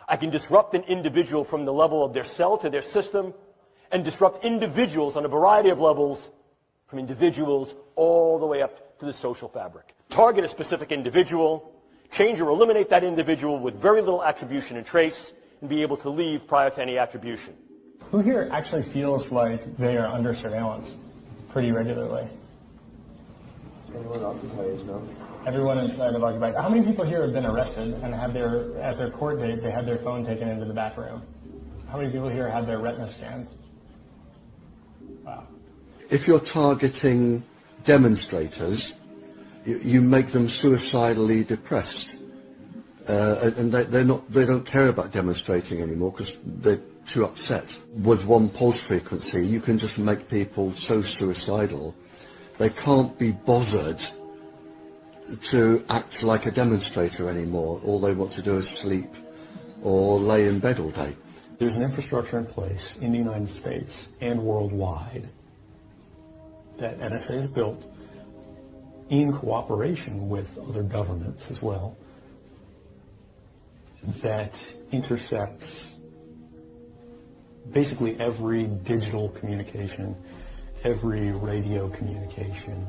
I can disrupt an individual from the level of their cell to their system, and disrupt individuals on a variety of levels, from individuals all the way up to the social fabric. Target a specific individual, change or eliminate that individual with very little attribution and trace, and be able to leave prior to any attribution. Who here actually feels like they are under surveillance pretty regularly? Everyone occupies now. Everyone inside of Occupied. How many people here have been arrested and have at their court date, they had their phone taken into the back room? How many people here had their retina scanned? Wow. If you're targeting demonstrators, you make them suicidally depressed, and they don't care about demonstrating anymore because they're too upset. With one pulse frequency, you can just make people so suicidal they can't be bothered to act like a demonstrator anymore. All they want to do is sleep or lay in bed all day. There's an infrastructure in place in the United States and worldwide that NSA has built in cooperation with other governments as well that intersects basically every digital communication, every radio communication,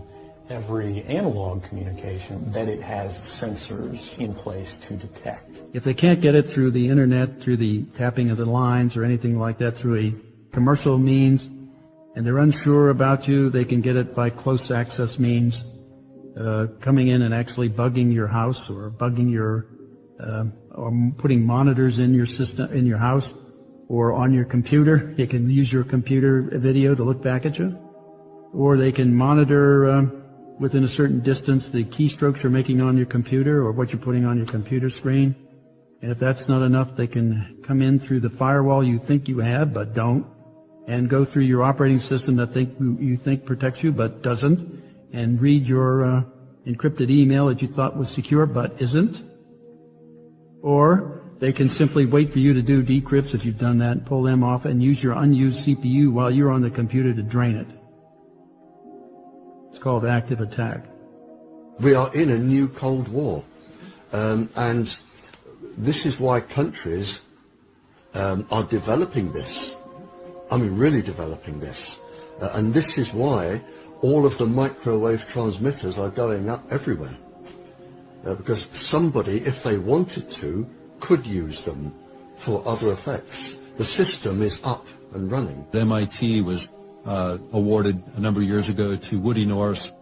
every analog communication that it has sensors in place to detect. If they can't get it through the internet, through the tapping of the lines or anything like that, through a commercial means, and they're unsure about you, they can get it by close access means, coming in and actually bugging your house or bugging your, or putting monitors in your system, in your house or on your computer. They can use your computer video to look back at you, or they can monitor within a certain distance the keystrokes you're making on your computer or what you're putting on your computer screen. And if that's not enough, they can come in through the firewall you think you have but don't, and go through your operating system that you think protects you but doesn't, and read your encrypted email that you thought was secure but isn't. Or they can simply wait for you to do decrypts if you've done that, pull them off, and use your unused CPU while you're on the computer to drain it. It's called active attack. We are in a new Cold War, and this is why countries are developing this. I mean, really developing this. And this is why all of the microwave transmitters are going up everywhere. Because somebody, if they wanted to, could use them for other effects. The system is up and running. MIT was awarded a number of years ago to Woody Norris.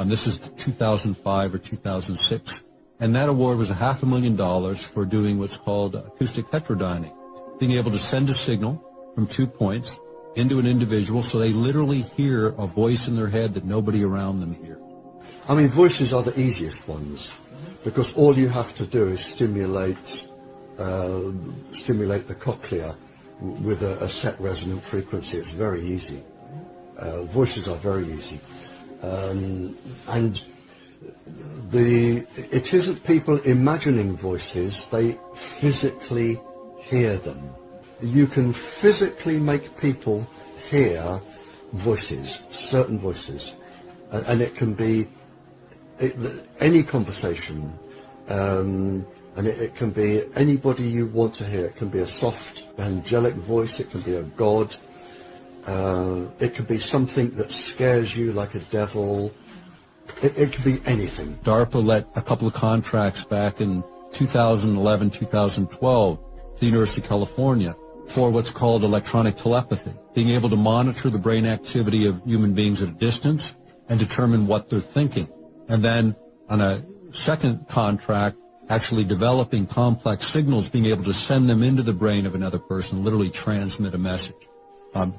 This is 2005 or 2006. And that award was $500,000 for doing what's called acoustic heterodyning, being able to send a signal from 2 points into an individual so they literally hear a voice in their head that nobody around them hears. I mean, voices are the easiest ones, because all you have to do is stimulate the cochlea with a set resonant frequency. It's very easy. Voices are very easy. And it isn't people imagining voices, they physically hear them. You can physically make people hear voices, certain voices, and it can be any conversation, and it can be anybody you want to hear. It can be a soft, angelic voice, it can be a god, it can be something that scares you like a devil. It can be anything. DARPA let a couple of contracts back in 2011, 2012 to the University of California for what's called electronic telepathy, being able to monitor the brain activity of human beings at a distance and determine what they're thinking. And then on a second contract, actually developing complex signals, being able to send them into the brain of another person, literally transmit a message.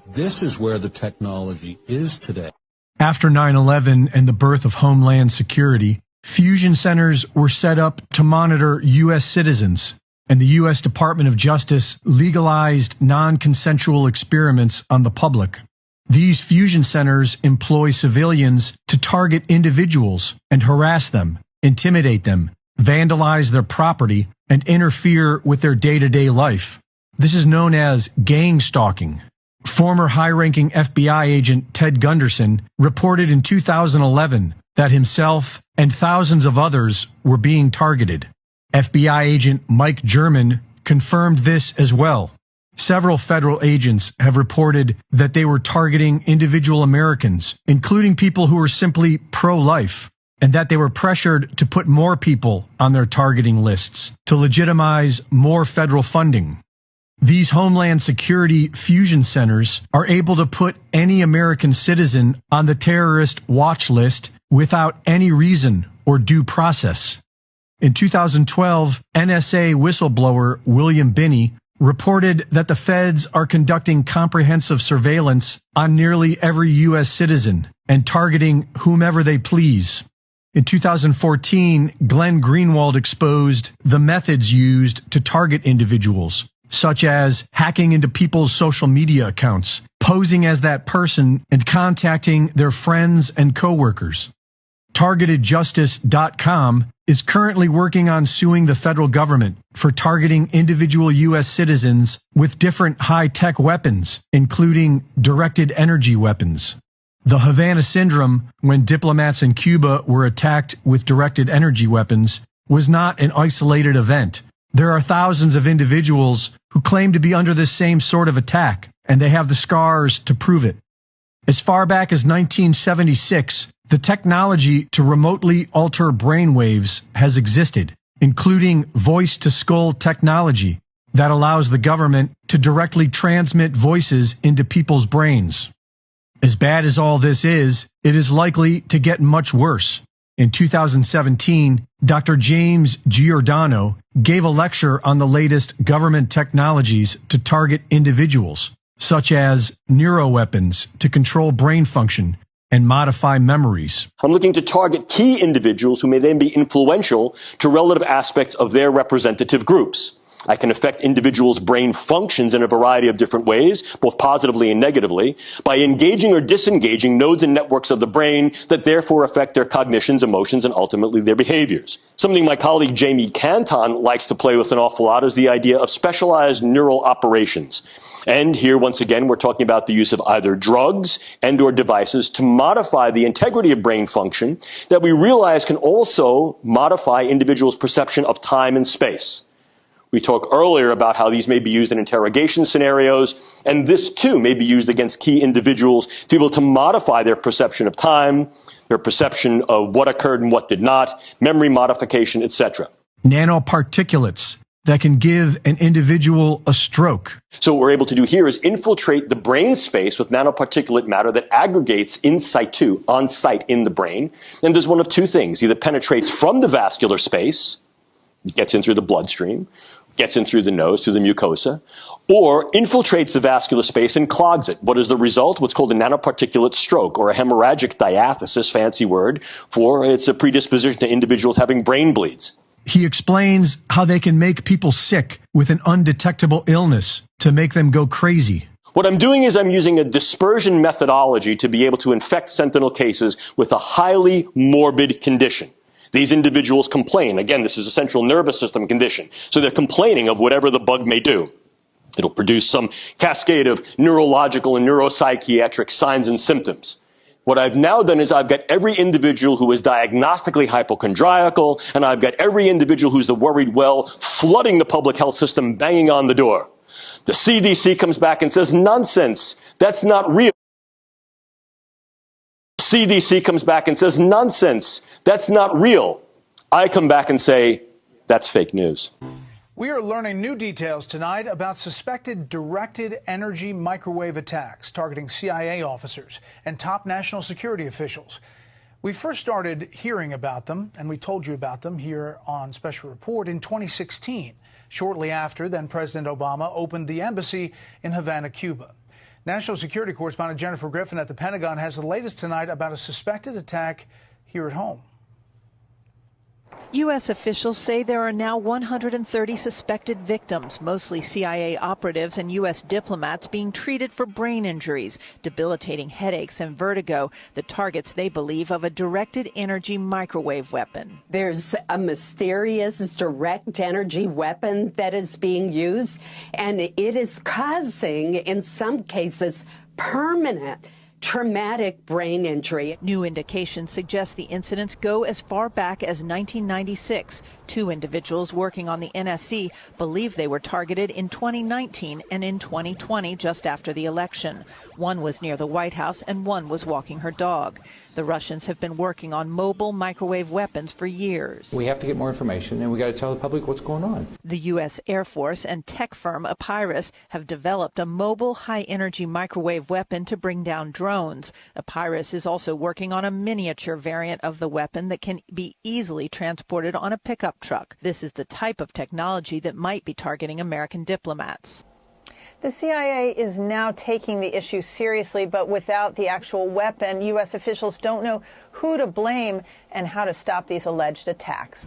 This is where the technology is today. After 9/11 and the birth of Homeland Security, fusion centers were set up to monitor U.S. citizens, and the U.S. Department of Justice legalized non-consensual experiments on the public. These fusion centers employ civilians to target individuals and harass them, intimidate them, vandalize their property, and interfere with their day-to-day life. This is known as gang stalking. Former high-ranking FBI agent Ted Gunderson reported in 2011 that himself and thousands of others were being targeted. FBI agent Mike German confirmed this as well. Several federal agents have reported that they were targeting individual Americans, including people who were simply pro-life, and that they were pressured to put more people on their targeting lists to legitimize more federal funding. These Homeland Security fusion centers are able to put any American citizen on the terrorist watch list without any reason or due process. In 2012, NSA whistleblower William Binney reported that the feds are conducting comprehensive surveillance on nearly every U.S. citizen and targeting whomever they please. In 2014, Glenn Greenwald exposed the methods used to target individuals, such as hacking into people's social media accounts, posing as that person, and contacting their friends and coworkers. TargetedJustice.com is currently working on suing the federal government for targeting individual U.S. citizens with different high-tech weapons, including directed energy weapons. The Havana Syndrome, when diplomats in Cuba were attacked with directed energy weapons, was not an isolated event. There are thousands of individuals who claim to be under this same sort of attack, and they have the scars to prove it. As far back as 1976, the technology to remotely alter brainwaves has existed, including voice-to-skull technology that allows the government to directly transmit voices into people's brains. As bad as all this is, it is likely to get much worse. In 2017, Dr. James Giordano gave a lecture on the latest government technologies to target individuals, such as neuroweapons to control brain function and modify memories. I'm looking to target key individuals who may then be influential to relative aspects of their representative groups. I can affect individuals' brain functions in a variety of different ways, both positively and negatively, by engaging or disengaging nodes and networks of the brain that therefore affect their cognitions, emotions, and ultimately their behaviors. Something my colleague Jamie Canton likes to play with an awful lot is the idea of specialized neural operations. And here, once again, we're talking about the use of either drugs and or devices to modify the integrity of brain function that we realize can also modify individuals' perception of time and space. We talked earlier about how these may be used in interrogation scenarios, and this too may be used against key individuals to be able to modify their perception of time, their perception of what occurred and what did not, memory modification, etc. Nanoparticulates that can give an individual a stroke. So what we're able to do here is infiltrate the brain space with nanoparticulate matter that aggregates in situ, on site in the brain, and does one of two things. Either penetrates from the vascular space, gets in through the bloodstream, gets in through the nose, through the mucosa, or infiltrates the vascular space and clogs it. What is the result? What's called a nanoparticulate stroke, or a hemorrhagic diathesis, fancy word, for it's a predisposition to individuals having brain bleeds. He explains how they can make people sick with an undetectable illness to make them go crazy. What I'm doing is I'm using a dispersion methodology to be able to infect sentinel cases with a highly morbid condition. These individuals complain. Again, this is a central nervous system condition. So they're complaining of whatever the bug may do. It'll produce some cascade of neurological and neuropsychiatric signs and symptoms. What I've now done is I've got every individual who is diagnostically hypochondriacal, and I've got every individual who's the worried well flooding the public health system, banging on the door. The CDC comes back and says, nonsense, that's not real. CDC comes back and says, nonsense, that's not real. I come back and say, that's fake news. We are learning new details tonight about suspected directed energy microwave attacks targeting CIA officers and top national security officials. We first started hearing about them, and we told you about them here on Special Report in 2016, shortly after then President Obama opened the embassy in Havana, Cuba. National security correspondent Jennifer Griffin at the Pentagon has the latest tonight about a suspected attack here at home. U.S. officials say there are now 130 suspected victims, mostly CIA operatives and U.S. diplomats being treated for brain injuries, debilitating headaches and vertigo, the targets they believe of a directed energy microwave weapon. There's a mysterious direct energy weapon that is being used, and it is causing, in some cases, permanent traumatic brain injury. New indications suggest the incidents go as far back as 1996. Two individuals working on the NSC believe they were targeted in 2019 and in 2020, just after the election. One was near the White House and one was walking her dog. The Russians have been working on mobile microwave weapons for years. We have to get more information, and we got to tell the public what's going on. The U.S. Air Force and tech firm Epirus have developed a mobile high-energy microwave weapon to bring down drones. Epirus is also working on a miniature variant of the weapon that can be easily transported on a pickup truck. This is the type of technology that might be targeting American diplomats. The CIA is now taking the issue seriously, but without the actual weapon, U.S. officials don't know who to blame and how to stop these alleged attacks.